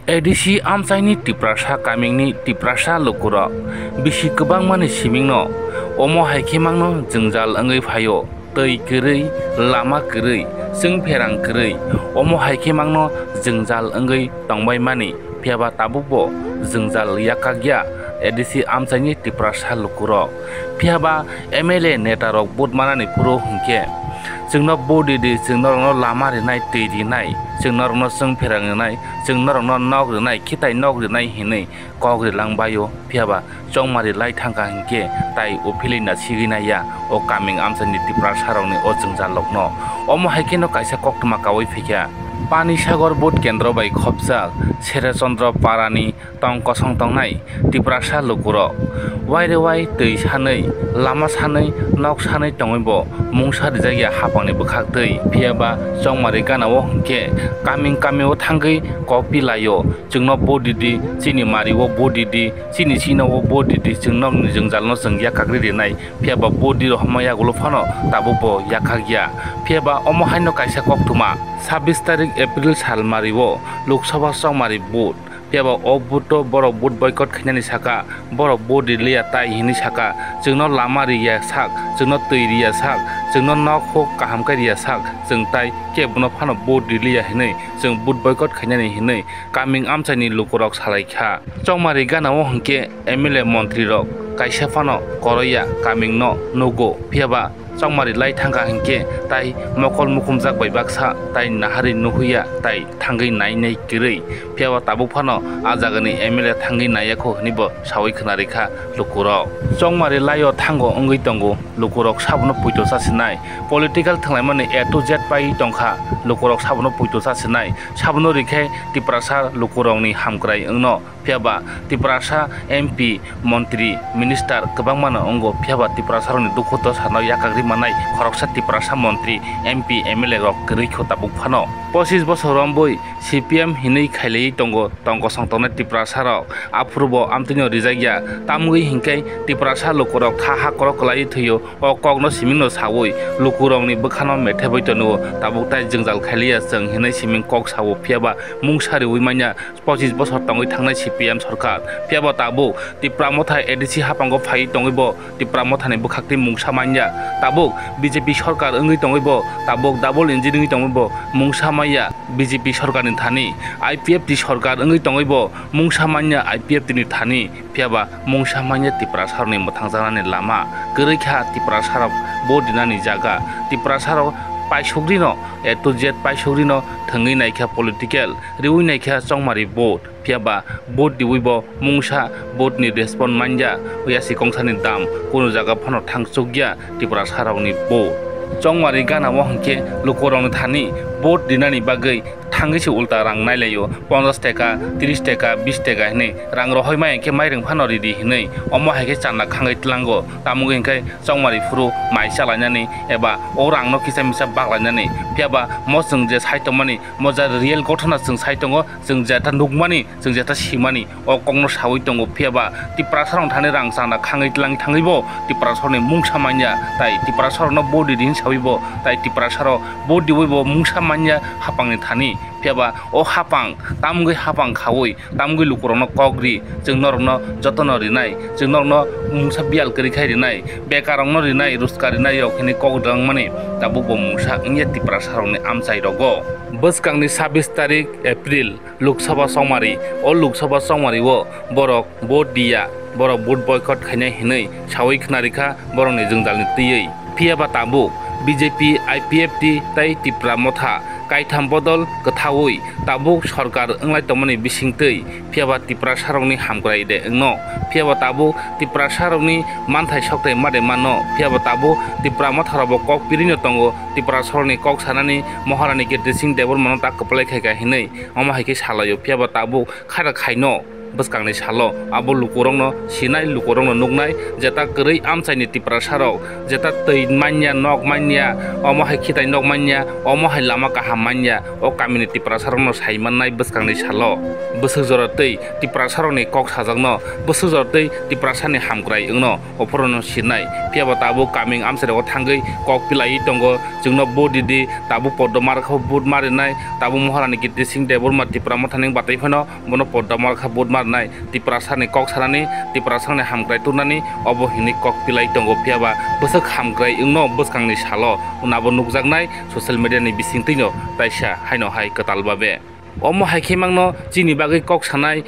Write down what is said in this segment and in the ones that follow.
ADC amsaini tiprasa kamingni tiprasa lokura bisi kebang mani simingno omo haikimangno jengjal angai phayo tei kerei lama kerei sing pherang kerei omo haikimangno jengjal angai tongbai mani phiaba tabubo jengjal yakagya ADC amsaini tiprasa lokura phiaba MLA netarok budmanani puro hungke जोंनो बडी दे जोंनो लामा रेनाय दै दिनाय जोंनो जों फेरांनाय जोंनो नग रेनाय खिताय नग रेनाय हिनै कग्रे लांबायो फियाबा चौमारि लाइ थांगा हिंके ताइ ओफिलिना सिगिनाया ओ कामिं आमसानि तिप्रा सारावनि ओ जोंजा लग्न अमो हाइकेनो काइसा कक्तमा कावै फेख्या पानी सागर बोट केन्द्र बाय खबजाक सेरेचन्द्र पारानि टंक संतंनाय तिप्रासा लुकुर वाइरे वाइ दै सानै लामा सानै नग सानै टंगैबो मुंसारि जायगा हापांनि बोखाक दै फियाबा चौमारि गानावो हंके कामिं कामिओ थांगै कपि लायो जोंनो बडिदि चिनि मारिओ बडिदि चिनि सिनावो बडिदि जोंनो जोंजालनो जों याकाग्रि देनाय फियाबा बडि रहमाया गलफानो ताबो याकागिया फियाबा अमो हाइनो काइसा कक्तुमा 26 तारिख एप्रिल साल मारिओ लोकसभा चौमारि बोट फियाबा ओ बुटो बरो बुट बयकट खैनानि साका बरो बडि लिया ताइ हिनि साका जोंनो लामारिया साक जोंनो तैरिया साक जोंनो नक हो काहामकारिया साक जों ताइ केबनो फानो बडि लिया हिनै जों बुट बयकट खैनानि हिनै कामिं आमसानि लुकुरक सालाइखा चौमारि गानावो हंके MLA मन्त्री रक काइसा फानो करैया कामिं न नगो फियाबा चौमारि लाइ थांगा हिंके ताइ मकल मुखुम जाक बायबाक्सा ताइ नाहारि नुहुया ताइ थांगै नायनाय किरै फियाबा ताबु फानो आजागनि MLA थांगै नायाखौ हनिबो सावै खोनारिखा लुकुरक चौमारि लाइयो थांगो अंगै तंगो लुकुरक साबनो पुइतो सासिनाय पलिटिकल थांनाय माने A to Z पाइ टंखा लुकुरक साबनो पुइतो सासिनाय साबनो रिखाय तिप्रासा लुकुरकनि हामग्राय अंनो फियाबा तिप्रासा MP मन्त्री मिनिस्टार गोबां मानो अंगो फियाबा तिप्रासारनि दुखुत सानो याकाग्रि मानाय खरकसा तिप्रासा मन्त्री MP MLA रक गरैखौ ताबुक फानो 25 बोसोर रम्बोय CPM हिनै खाइलै टंगो टंक संतने तिप्रासारक आफुरबो आमतिनो रिजागिया तामुगै हिंकै तिप्रासा लुकुरक थाहा करक लाई थयो अ कगनो सिमिंनो सावै लुकुरकनि बखानो मेथे बैतनो ताबुक ताइ जोंजाल खाइलिया जों हिनै सिमिं कक सावो फियाबा मुंसारि उइमान्या 25 बोसोर तंगै थांनाय CPM सरकार फियाबा ताबु तिप्रा मथा ADC हापांगो फाइ टंगैबो तिप्रा मथानि बखाक्ति मुंसामान्या ताबुक BJP सरकार अंगै टंगैबो ताबुक डाबल इन्जिनियरिं टंगैबो मुंसामाया BJP सरकारनि थानि IPF ति सरकार अंगै टंगैबो मुंसामान्या IPF तिनि थानि फियाबा मुंसामान्या तिप्रा सारनि मोथांजानानि लामा गरैखा तिप्रा सारक बडिनानि जागा तिप्रा सारक पाइसग्रिनो A to Z पाइसग्रिनो थंगै नायखा पलिटिकल रिउइ नायखा चौमारि बोट फियाबा बोट दिउइबो मुंसा बोटनि रेस्पन्स मान्या उयासि कंसानि दाम कोनो जागा फानो थांसुगिया तिप्रा सारावनि बोट चौमारि गानावो हंके लुकुरकनि थानि बोट दिनानि बागै थांगैसो उल्टा रां नायलायो 50 टाका 30 टाका 20 टाका हिनै रां रहय मायके माइरं फानो रिदि हिनै अमो हाइके चान्ना खांगै तलांगो तामुगै हिंकै चौमारि फुरु माइ सालायनानै एबा ओ रांनो किसा मिसा बागलायनानै फियाबा म जों जे साइतमानि मजा रियेल गठना जों साइतंगो जों जेता नुगमानि जों जेता सिमानि अ कंनो सावै दंगो फियाबा तिप्रा सारं थाने रां चान्ना खांगै तलांगि थांगैबो तिप्रा सरनि मुंसामान्या ताइ तिप्रा सरनो बडि दिन सावैबो ताइ तिप्रा सर बडि वइबो मुंसामान्या हापांनि थानि फियाबा ओ हापां तामुगै हापां खावै तामुगै लुकुरनो कग्रि जों नरनो जतन रिनाय जों नरनो मुंसा बियाल करिखाय रिनाय बेकारंनो रिनाय रुस्का रिनाय यखिनि कगद्रां माने ताबुबो मुंसा इंया तिप्रा सारनि आमसाइ रगो बसकांनि 26 तारिख एप्रिल लोकसभा चौमारि ओ लोकसभा चौमारिओ बरक बोट दिया बरक बोट बयकट खायनाय हिनै सावै खोनारिखा बरनि जोंजालनि तैयै फियाबा ताबु BJP IPF ति ताइ तिप्रा मथा काइथाम बदल गथावै ताबुक सरकार अंलाय तमनि बिसिंतै फियाबा तिप्रा सारंनि हामग्राय दे अंनो फियाबा ताबु तिप्रा सारंनि मानथाय सकथाय मादे मानो फियाबा ताबु तिप्रा मथाराबो कक पिरिनो तंगो तिप्रा सरनि कक सानानि महारानी के ड्रेसिं टेबल मनो ता कपलाय खायगा हिनै अमा हाइके सालायो फियाबा ताबु खारा खायनो bwskangni salo abo lukurongno sinai lukurongno nuknai jeta kwrwi amchaini tiprasarok jeta twi manya nok manya omo hai khitai nok manya omo hai lama kaham manya o kamini tiprasarokno saimannai bwskangni salo bwsuk jora twi tiprasarokni kok sajakno bwsuk jora twi tiprasani hamkrai wngno oporono sinai phiaba tabo kaming amsarego thangui kok pilai tongo jungno bodidi tabo poddomar kho bud marinai tabo moharani giti sing debor ma tipra mothaning batai phano bono poddomar kha bud marnai tiprasani kok sarani tiprasani hamkrai turnani obo hini kok pilai tongo phiaba bwsuk hamkrai wngno bwskangni salo unabo nukjaknai social media ni bisingtino taisa haino hai katalbabe omo haikhe mangno chini bagui kok sanai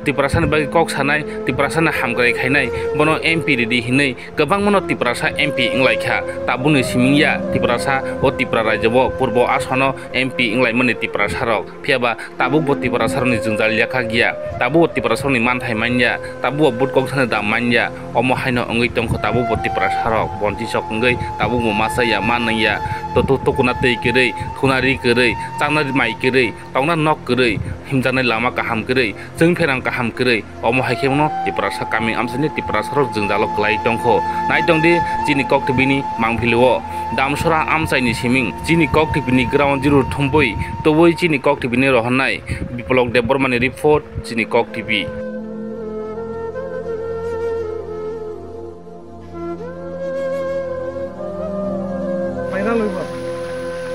tiprasani bagui kok sanai tiprasani hamkrai khainai bono MP redi hinai gobang mono tiprasa MP inglaikha tabuni simingya tiprasa o tipra rajabo purbo asono MP inglaimani tiprasa rok phiaba tabu bo tiprasa ni jungjal yakha giya tabu tiprasa ni manthai manya tabu bud kok sane da manya omo haino ongui tongkho tabu bo tiprasa rok bonti sok ngai tabu mo masaya manaya to kuna tei kerei thunari kerei changnari mai kerei tauna nok kerei himjanai lama kaham kerei jengpherang kaham kerei omo haikhemono tiprasa kami amsini tiprasa rok jengjalo klai tongkho naitongdi chini kok tibini mangphiluo damsora amchaini siming chini kok tibini ground zero thumboi toboi chini kok tibini rohannai biplok debormani report chini kok tv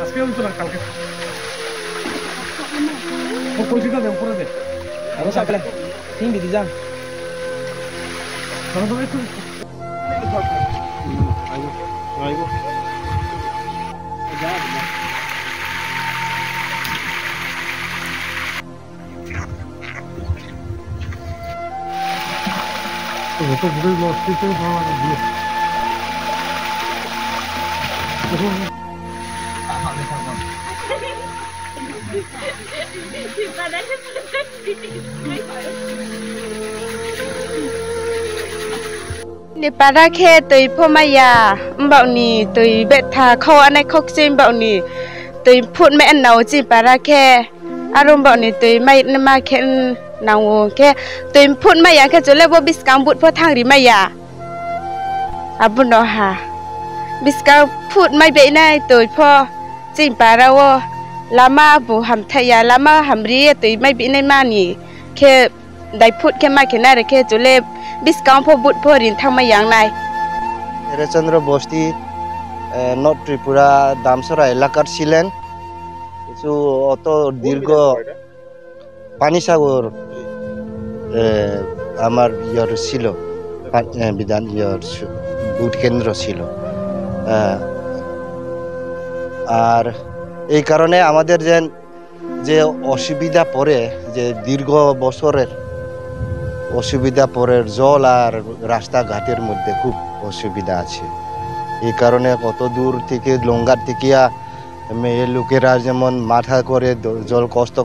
আজকে আমি তো না কালকে ও কইটা দে উপরে দে আরো সাকলে তিন দিদি যান ধরো ধরো একটু আইবো আইবো যা তো বুড়ি লস্তি তো ভালো দিয়ে Ni para khe tui phomaya mbau ni tui betha kho anai khok sim bau ni tui phut me nau chi para khe arum bau ni tui mai ma khe nau khe tui phut maya khe chole bo biskang but pho thang ri maya abuno ha biskang phut mai be nai tui pho chi para wo lama bu ham thaya lama hamri tui mai bi nai ma ni khe dai phut khe ma khe na re khe chole biskang pho but pho rin thang ma yang nai হেরচন্দ্র বস্তি north Tripura দামসরা এলাকার ছিলেন কিছু অত দীর্ঘ পানিসাগর আমার ইয়ার ছিল বিধান ইয়ার বুট কেন্দ্র ছিল আর এই কারণে আমাদের যে অসুবিধা পড়ে যে দীর্ঘ বছরের অসুবিধা পরে জল আর রাস্তাঘাটের মধ্যে খুব অসুবিধা আছে এই কারণে কত দূর থেকে লঙ্গার থেকে মেয়ে লোকেরা যেমন মাথা করে জল কষ্ট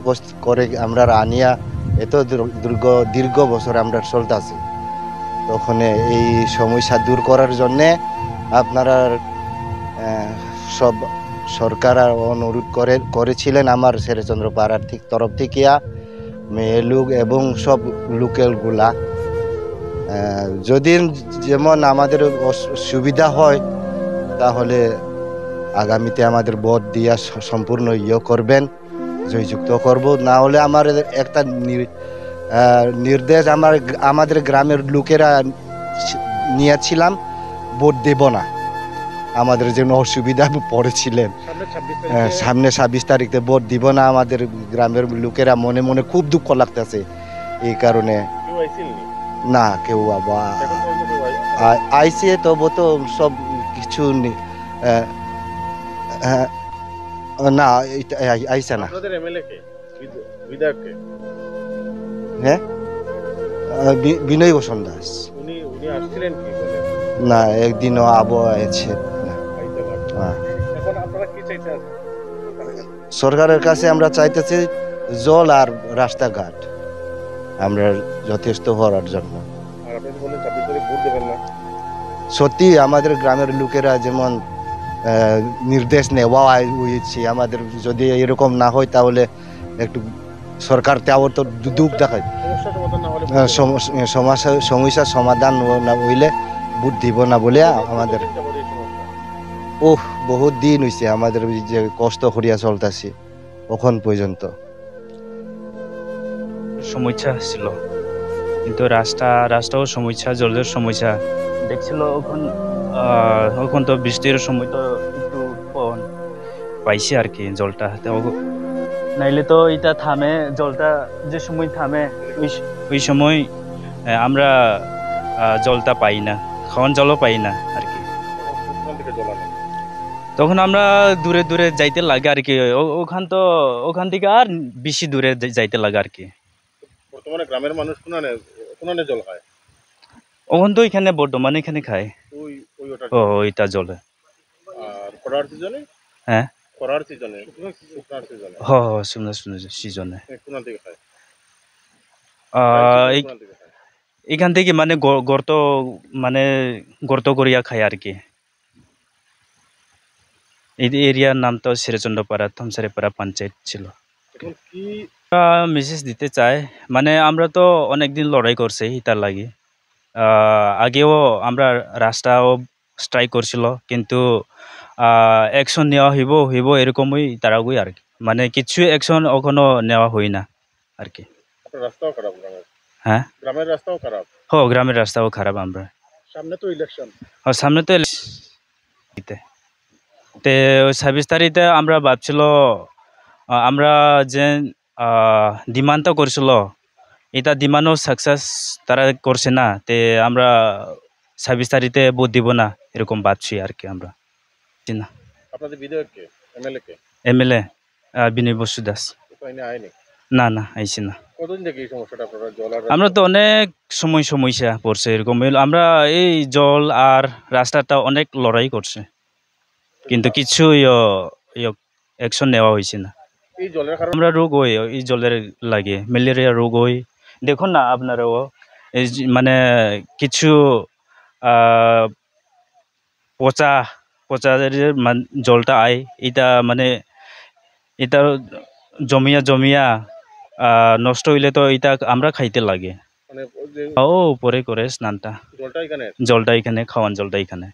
করে আমরা আনিয়া এত দীর্ঘ বছর আমরা চলতেছি তখন এই সমস্যা দূর করার জন্যে আপনারা সব সরকার অনুরোধ করেছিলেন আমার শেরচন্দ্র পাড়ার তরফ থেকে মেয়ে লোক এবং সব লোকেলগুলা যদি যেমন আমাদের সুবিধা হয় তাহলে আগামীতে আমাদের ভোট দিয়া সম্পূর্ণ করবেন জয়যুক্ত করব না হলে আমার একটা নির্দেশ আমাদের গ্রামের লোকেরা নিয়েছিলাম ভোট দেব না আমাদের জন্য অসুবিধা পড়েছিলেন সামনে 26 তারিখে ভোট দিব না আমাদের গ্রামের লোকেরা মনে মনে খুব দুঃখ লাগতেছে এই কারণে না কেউ আবার আইসি তবু তো সব কিছু না আইসে না হ্যাঁ বিনয় ভূষণ দাস না একদিনও আবহাওয়া আছে সরকারের কাছে আমরা চাইতেছি জল আর রাস্তাঘাট আমরা যথেষ্ট হওয়ার জন্য সত্যি আমাদের গ্রামের লোকেরা যেমন নির্দেশ নেওয়া হয়েছে আমাদের যদি এরকম না হয় তাহলে একটু সরকার তো দুঃখ দেখায় সমস্যার সমাধান না হইলে বুট দিব না বলে আমাদের বহুত দিন হয়েছে আমাদের যে কষ্ট করিয়া চলতেছি এখন পর্যন্ত। সমস্যা ছিল, কিন্তু রাস্তাও সমস্যা, জলের সমস্যা দেখছিল। এখন তো বৃষ্টির সময় তো একটু পাইছি আর কি জলটা, নাইলে তো এটা থামে, জলটা যে সময় থামে ওই সময় আমরা জলটা পাই না, খাওয়ান জলও পাই না আর কি। তখন আমরা দূরে দূরে যাইতে লাগে আর কি, ওখান থেকে আর বেশি দূরে যাইতে লাগে আর কি। বর্তমানে গ্রামের মানুষ কোনানে জল খায়? ওখান তো এখানে বর্তমানে এখানে খায় ওইটা জলে। আর খরার সিজনে? হ্যাঁ, খরার সিজনে, শুকনার সিজনে? শুকনো সিজনে কোনা থেকে খায়? এখান থেকে মানে গর্ত করিয়া খায় আর কি। এই এরিয়ার নাম তো শ্রীচন্দ্রপাড়া, থমসারিপাড়া পঞ্চায়েত ছিল। মেসেজ দিতে চাই, মানে আমরা তো অনেকদিন লড়াই করছি এটার লাগি। আগেও আমরা রাস্তাও স্ট্রাইক করছিল, কিন্তু অ্যাকশন নেওয়া হইব এরকমই তারাগুই আর কি, মানে কিছু অ্যাকশন এখনো নেওয়া হয় না আর কি। রাস্তাও খারাপ? হ্যাঁ, গ্রামের রাস্তাও খারাপ? গ্রামের রাস্তাও খারাপ। আমরা সামনে তো ইলেকশন। সামনে তো 26 তারিখে আমরা ভাবছিল, আমরা যে ডিমান্ডটা করছিল এটা ডিমান্ডও সাকসেস তারা করছে না, আমরা 26 তারিখে ভোট দিব না এরকম ভাবছি আর কি। আমরা না। আপনাদের বিধায়ক কে? এমএলএ কে? এমএলএ বিনয় বসু দাস। না আইছি না। কতদিন থেকে এই সমস্যাটা আপনারা জল আর? আমরা তো অনেক সমস্যা পড়ছে এরকম। আমরা এই জল আর রাস্তাটা অনেক লড়াই করছে, কিন্তু কিছু অ্যাকশন নেওয়া হয়েছে না। এই জলের কারণে আমরা রোগ হই, এই জলের লাগে ম্যালেরিয়া রোগ হই। দেখুন না আপনারাও, এই মানে কিছু পচা জলটা আয়, এটা মানে এটা জমিয়া নষ্ট হইলে তো এটা আমরা খাইতে লাগে। মানে পরে করে স্নানটা, জলটা এখানে খাওয়ান জলটা এখানে।